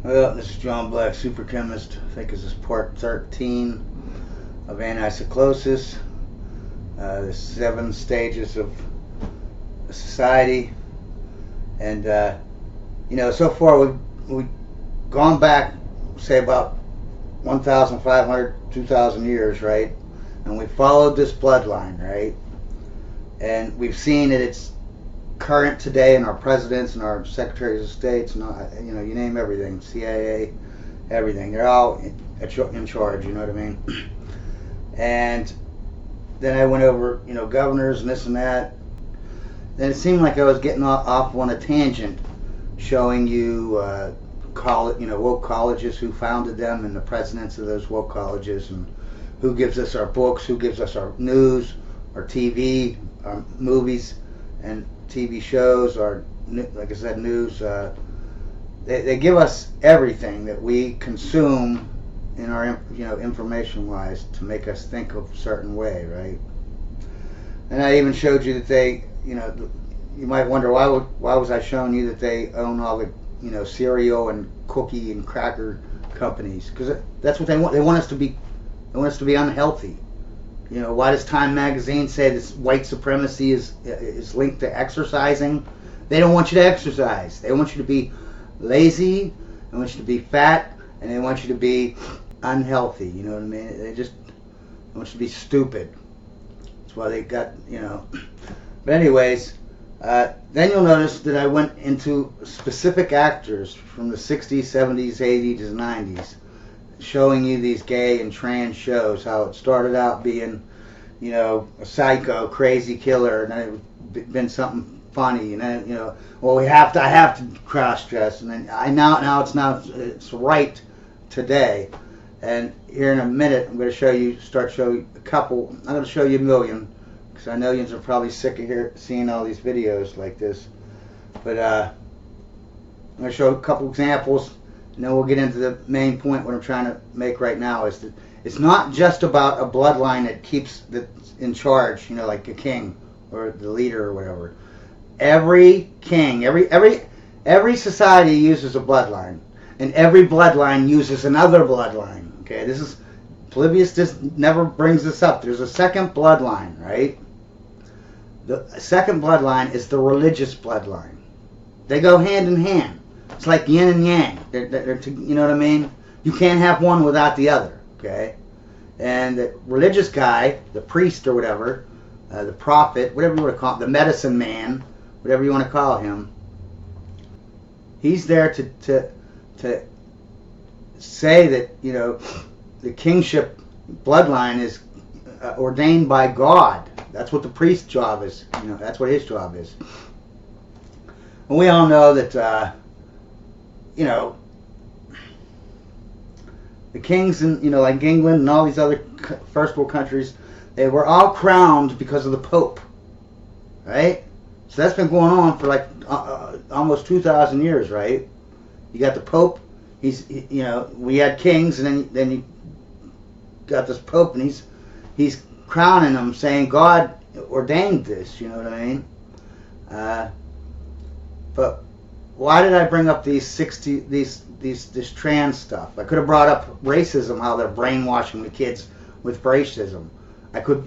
Well, this is John Black, Super Chemist. I think this is part 13 of ANACYCLOSIS, the 7 stages of society. And, so far we've gone back, say, about 1,500, 2,000 years, right? And we followed this bloodline, right? And we've seen that it's current today in our presidents and our secretaries of states, and you name everything, CIA, everything. They're all in charge. You know what I mean? And then I went over, governors and this and that. Then it seemed like I was getting off on a tangent, showing you woke colleges, who founded them, and the presidents of those woke colleges, and who gives us our books, who gives us our news, our TV, our movies, and TV shows, or like I said, news. They give us everything that we consume in our, information-wise, to make us think of a certain way, right? And I even showed you that they, you might wonder why was I showing you that they own all the, cereal and cookie and cracker companies? Because that's what they want. They want us to be. They want us to be unhealthy. Why does Time Magazine say this white supremacy is linked to exercising? They don't want you to exercise. They want you to be lazy. They want you to be fat, and they want you to be unhealthy. You know what I mean? They want you to be stupid. That's why they got, But anyways, then you'll notice that I went into specific actors from the 60s, 70s, 80s, and 90s. Showing you these gay and trans shows, how it started out being, a psycho, crazy killer, and then it's been something funny, and then, I have to cross dress, and then it's right today. And here in a minute, I'm going to show you a couple. I'm going to show you a million, because I know you are probably sick of seeing all these videos like this. But I'm going to show a couple examples. And then we'll get into the main point. What I'm trying to make right now is that it's not just about a bloodline that's in charge, like a king or the leader or whatever. Every king, every society uses a bloodline, and every bloodline uses another bloodline. Okay, Polybius just never brings this up. There's a second bloodline, right? The second bloodline is the religious bloodline. They go hand in hand. It's like yin and yang. They're you know what I mean? You can't have one without the other, okay? And the religious guy, the priest or whatever, the prophet, whatever you want to call him, the medicine man, whatever you want to call him, he's there to say that, the kingship bloodline is ordained by God. That's what the priest's job is. That's what his job is. And we all know that the kings in, like England and all these other first world countries, they were all crowned because of the Pope, right? So that's been going on for like almost 2,000 years, right? You got the Pope. We had kings, and then you got this Pope, and he's crowning them, saying God ordained this. You know what I mean? But why did I bring up this trans stuff? I could have brought up racism, how they're brainwashing the kids with racism. I could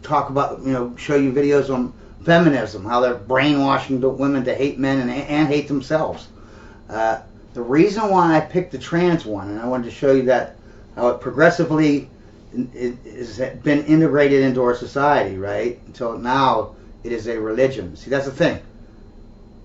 talk about, show you videos on feminism, how they're brainwashing the women to hate men and hate themselves. The reason why I picked the trans one, and I wanted to show you that, how it progressively has been integrated into our society, right? Until now, it is a religion. See, that's the thing.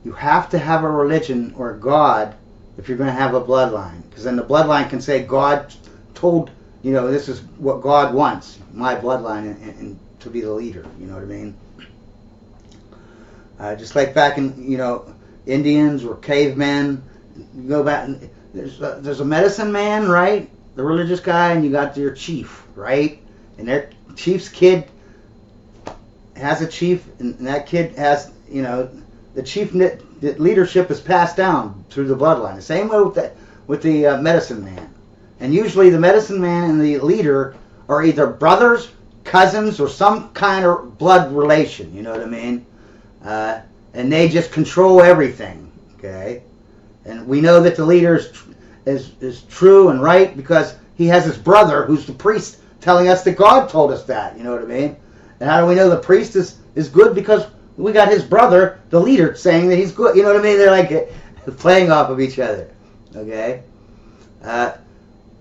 You have to have a religion or a God if you're going to have a bloodline. Because then the bloodline can say, God told, this is what God wants, my bloodline, and to be the leader. You know what I mean? Just like back in, Indians or cavemen, you go back, and there's a medicine man, right? The religious guy, and you got your chief, right? And their chief's kid has a chief, and that kid has, the chief leadership is passed down through the bloodline. The same way with the medicine man. And usually the medicine man and the leader are either brothers, cousins, or some kind of blood relation. You know what I mean? And they just control everything. Okay? And we know that the leaders is true and right because he has his brother who's the priest telling us that God told us that. You know what I mean? And how do we know the priest is good? Because we got his brother, the leader, saying that he's good. You know what I mean? They're like playing off of each other. Okay? But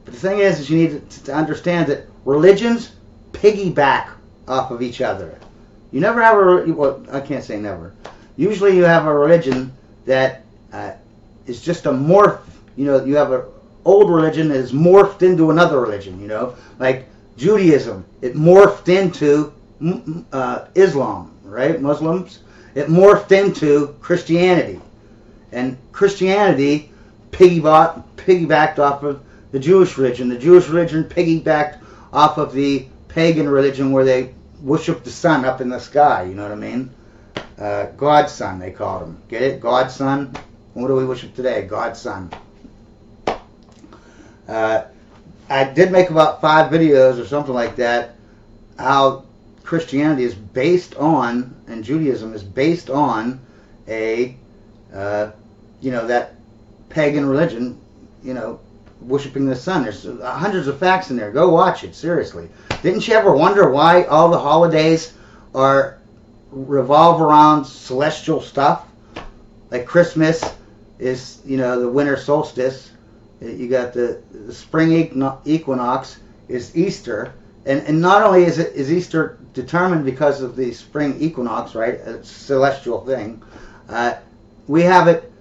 the thing is you need to understand that religions piggyback off of each other. You never have well, I can't say never. Usually you have a religion that is just a morph. You know, you have an old religion that is morphed into another religion, you know. Like Judaism, it morphed into Islam, right? Muslims. It morphed into Christianity. And Christianity piggybacked off of the Jewish religion. The Jewish religion piggybacked off of the pagan religion where they worship the sun up in the sky, you know what I mean? God's son, they called him. Get it? God's son. What do we worship today? God's son. I did make about 5 videos or something like that, how Christianity is based on, and Judaism is based on a, you know, that pagan religion, you know, worshiping the sun. There's hundreds of facts in there. Go watch it, seriously. Didn't you ever wonder why all the holidays revolve around celestial stuff? Like Christmas is, you know, the winter solstice. You got the spring equinox is Easter. And not only is Easter determined because of the spring equinox, right? A celestial thing. We have it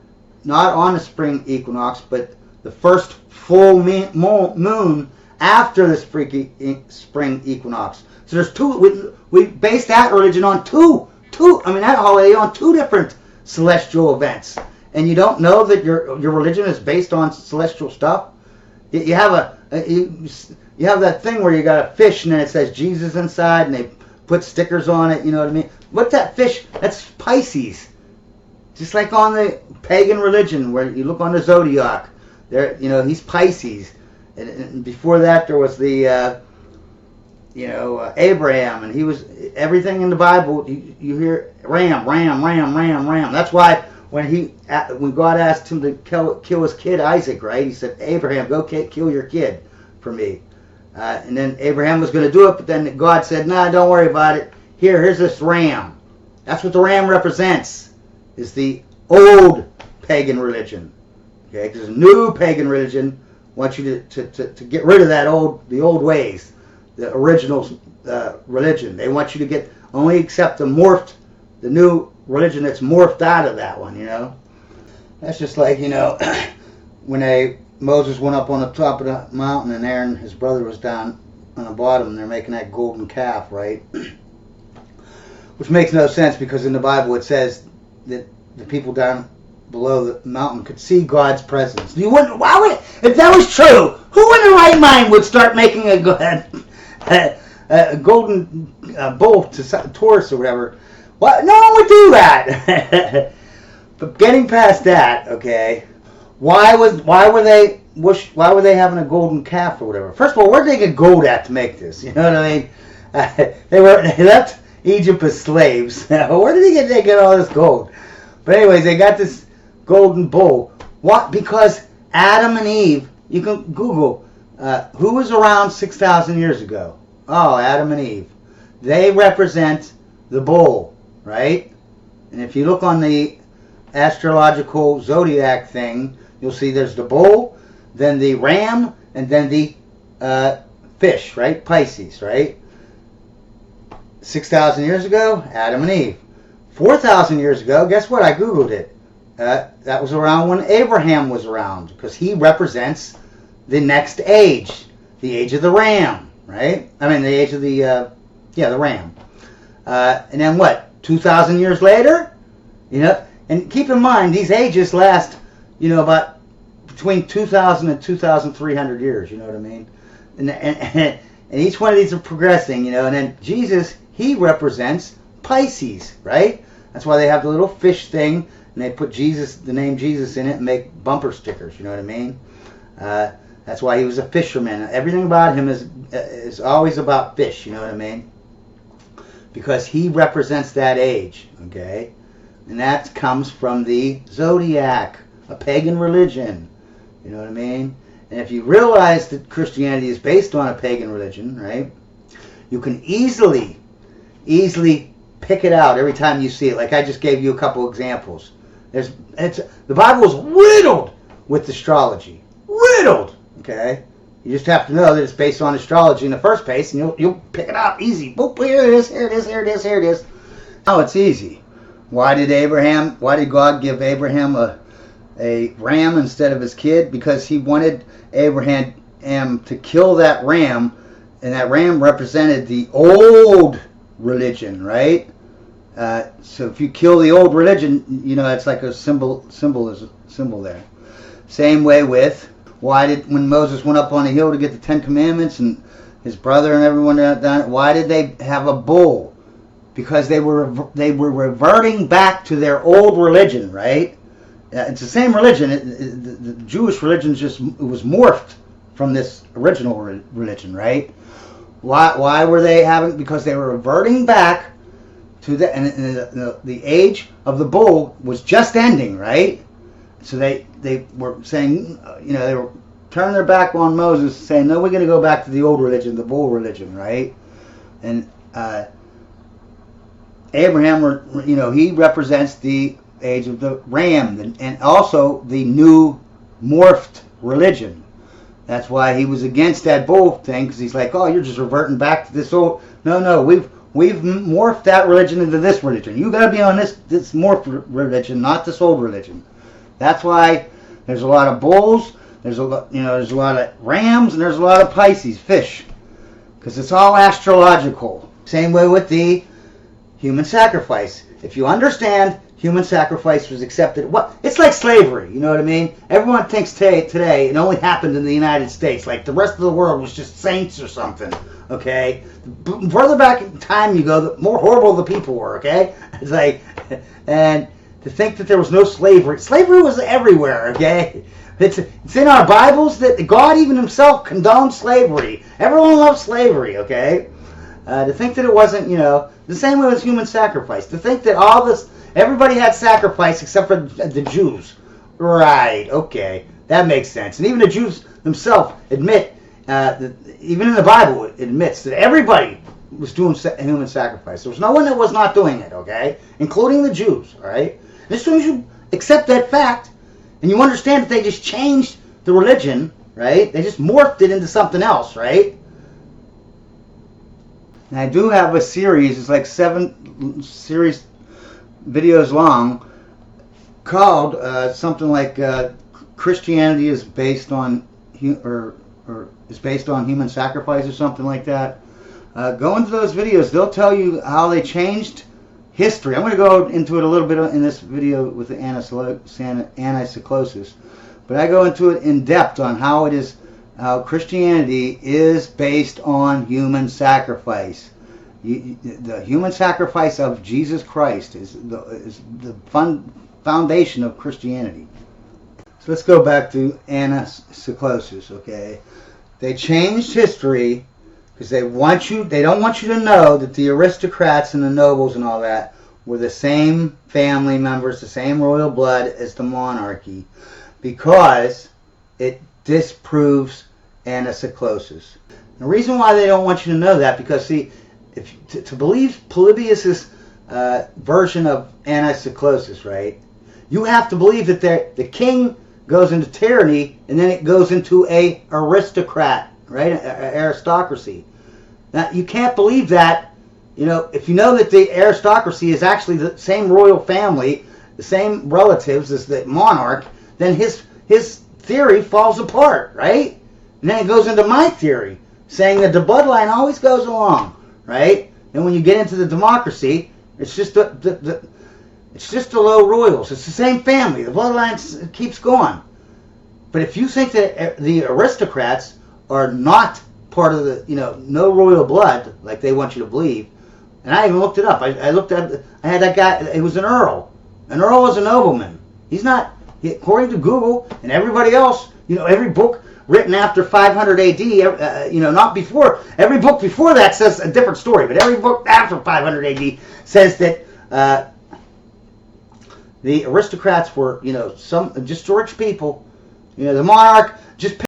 not on the spring equinox, but the first full moon after the spring equinox. So there's two. We base that religion on that holiday on 2 different celestial events. And you don't know that your religion is based on celestial stuff. You have you have that thing where you got a fish and then it says Jesus inside, and they put stickers on it. You know what I mean? What's that fish? That's Pisces. Just like on the pagan religion, where you look on the zodiac, there, you know, he's Pisces. And before that, there was the, Abraham, and he was everything in the Bible. You hear ram. That's why when God asked him to kill his kid Isaac, right? He said, Abraham, go kill your kid for me. And then Abraham was going to do it, but then God said, nah, don't worry about it. Here's this ram. That's what the ram represents, is the old pagan religion. Okay, because a new pagan religion wants you to get rid of the old ways, the original religion. They want you to only accept the new religion that's morphed out of that one, you know. That's just like, you know, when Moses went up on the top of the mountain and Aaron, his brother, was down on the bottom, and they're making that golden calf, right? Which makes no sense, because in the Bible it says that the people down below the mountain could see God's presence. You wouldn't, if that was true, who in their right mind would start making a golden bull to Taurus or whatever? Well, no one would do that. But getting past that, okay, why were they having a golden calf or whatever? First of all, where'd they get gold at to make this? You know what I mean? They left Egypt as slaves. Where did they get all this gold? But anyways, they got this golden bull. What? Because Adam and Eve, you can Google, who was around 6,000 years ago? Oh, Adam and Eve. They represent the bull, right? And if you look on the astrological zodiac thing, you'll see there's the bull, then the ram, and then the fish, right? Pisces, right? 6,000 years ago, Adam and Eve. 4,000 years ago, guess what? I Googled it. That was around when Abraham was around, because he represents the next age, the age of the ram, right? I mean, the age of the ram. And then what? 2,000 years later, you know, and keep in mind, these ages last, you know, about between 2,000 and 2,300 years, you know what I mean? And each one of these are progressing, you know, and then Jesus, he represents Pisces, right? That's why they have the little fish thing, and they put the name Jesus in it, and make bumper stickers, you know what I mean? That's why he was a fisherman. Everything about him is always about fish, you know what I mean? Because he represents that age, okay? And that comes from the zodiac, a pagan religion. You know what I mean? And if you realize that Christianity is based on a pagan religion, right, you can easily pick it out every time you see it. Like I just gave you a couple examples. The Bible is riddled with astrology. Riddled! Okay? You just have to know that it's based on astrology in the first place, and you'll pick it out easy. Boop, here it is, here it is, here it is, here it is. Oh, it's easy. Why did God give Abraham a ram instead of his kid? Because he wanted Abraham to kill that ram, and that ram represented the old religion, right? So if you kill the old religion, you know, it's like a symbol there. Same way with when Moses went up on the hill to get the 10 Commandments and his brother and everyone down, why did they have a bull? Because they were reverting back to their old religion, right? It's the same religion. The Jewish religion was morphed from this original religion, right? Why were they having? Because they were reverting back to the age of the bull was just ending, right? So they were saying, you know, they were turning their back on Moses, saying, no, we're going to go back to the old religion, the bull religion, right? And Abraham, you know, he represents the age of the ram and also the new morphed religion. That's why he was against that bull thing, because he's like, oh, you're just reverting back to this old. No, we've morphed that religion into this religion. You got to be on this morphed religion, not this old religion. That's why there's a lot of bulls. There's a lot of rams, and there's a lot of Pisces fish, because it's all astrological. Same way with the human sacrifice. If you understand human sacrifice was accepted, it's like slavery. You know what I mean? Everyone thinks today it only happened in the United States, like the rest of the world was just saints or something. Okay, the further back in time you go, the more horrible the people were. Okay, it's like, and to think that there was no slavery. Slavery was everywhere, okay? It's in our Bibles that God even himself condoned slavery. Everyone loved slavery, okay? To think that it wasn't, you know, the same way as human sacrifice. To think that everybody had sacrifice except for the Jews. Right, okay, that makes sense. And even the Jews themselves admit, that even in the Bible, it admits that everybody was doing human sacrifice. There was no one that was not doing it, okay? Including the Jews, all right? And as soon as you accept that fact, and you understand that they just changed the religion, right? They just morphed it into something else, right? And I do have a series, it's like 7 series videos long, called something like Christianity is based on is based on human sacrifice or something like that. Go into those videos. They'll tell you how they changed history. I'm going to go into it a little bit in this video with the ANACYCLOSIS, but I go into it in depth on how Christianity is based on human sacrifice. The human sacrifice of Jesus Christ is the foundation of Christianity. So let's go back to ANACYCLOSIS, okay? They changed history because they don't want you to know that the aristocrats and the nobles and all that were the same family members, the same royal blood as the monarchy, because it disproves ANACYCLOSIS. The reason why they don't want you to know that, because see, to believe Polybius's version of ANACYCLOSIS, right, you have to believe that the king goes into tyranny and then it goes into a aristocrat, right, aristocracy. Now, you can't believe that, you know, if you know that the aristocracy is actually the same royal family, the same relatives as the monarch, then his theory falls apart, right? And then it goes into my theory, saying that the bloodline always goes along, right? And when you get into the democracy, it's just it's just the low royals. It's the same family. The bloodline keeps going. But if you think that the aristocrats are not part of the, you know, no royal blood, like they want you to believe, and I even looked it up. I had that guy, he was an earl. An earl is a nobleman. He's not, according to Google and everybody else, you know, every book written after 500 AD, you know, not before, every book before that says a different story, but every book after 500 AD says that the aristocrats were, you know, just rich people, You know, the monarch just